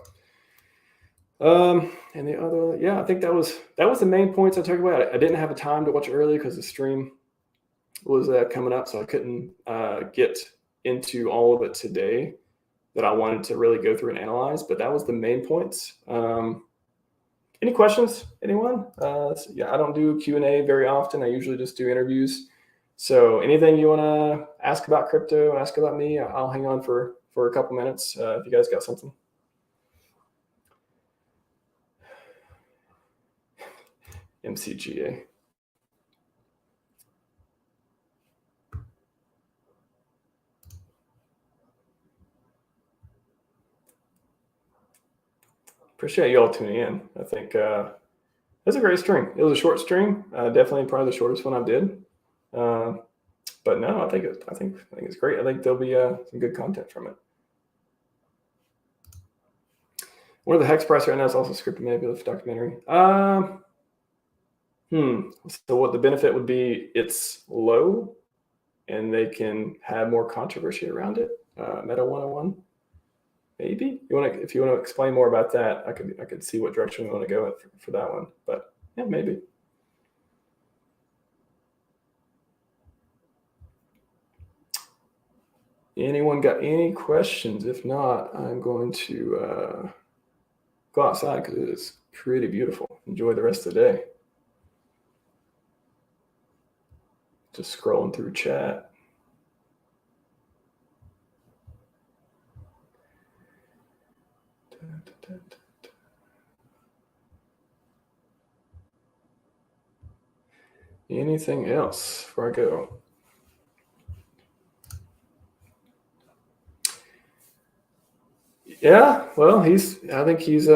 and the other, yeah, I think that was the main points I took away. I didn't have a time to watch it earlier because the stream was coming up, so I couldn't get into all of it today that I wanted to really go through and analyze, but that was the main points. Any questions, anyone? Yeah, I don't do Q&A very often. I usually just do interviews. So anything you want to ask about crypto, ask about me, I'll hang on for a couple minutes if you guys got something. MCGA. Appreciate you all tuning in. I think that's a great stream. It was a short stream, definitely probably the shortest one I did. But no, I think it's great. I think there'll be some good content from it. One of the HEX price right now is also scripted manipulative documentary. So what the benefit would be? It's low, and they can have more controversy around it. Meta 101. Maybe if you want to explain more about that, I could see what direction we want to go in for that one. But yeah, maybe. Anyone got any questions? If not, I'm going to go outside because it is pretty beautiful. Enjoy the rest of the day. Just scrolling through chat. Anything else before I go? Yeah, well, I think he's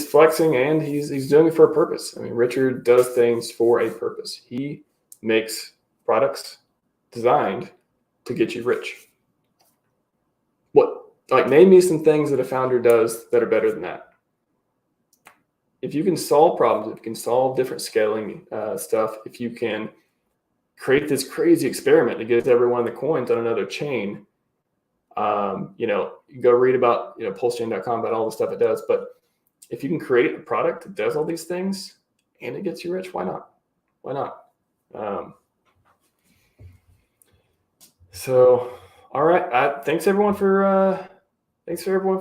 flexing, and he's doing it for a purpose. I mean, Richard does things for a purpose. He makes products designed to get you rich. Name me some things that a founder does that are better than that. If you can solve problems, if you can solve different scaling stuff, if you can create this crazy experiment that gets every one of the coins on another chain, you go read about PulseChain.com about all the stuff it does. But if you can create a product that does all these things and it gets you rich, why not? Why not? So, all right. Thanks everyone for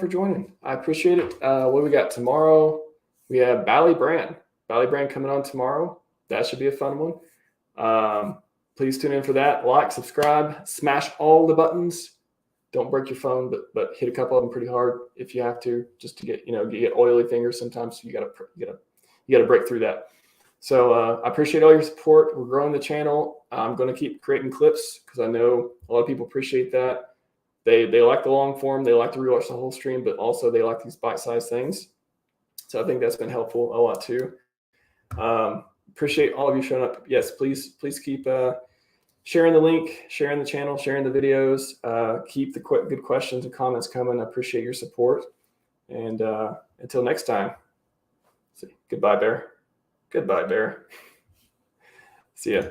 joining. I appreciate it. What do we got tomorrow? We have Bally Brand coming on tomorrow. That should be a fun one. Please tune in for that. Like, subscribe, smash all the buttons. Don't break your phone, but hit a couple of them pretty hard if you have to, just to get you get oily fingers. Sometimes you gotta break through that. So I appreciate all your support. We're growing the channel. I'm going to keep creating clips because I know a lot of people appreciate that. They like the long form. They like to rewatch the whole stream, but also they like these bite-sized things. So I think that's been helpful a lot too. Appreciate all of you showing up. Yes, please keep sharing the link, sharing the channel, sharing the videos. Keep the good questions and comments coming. I appreciate your support. And until next time, goodbye, Bear. Goodbye, Bear. See ya.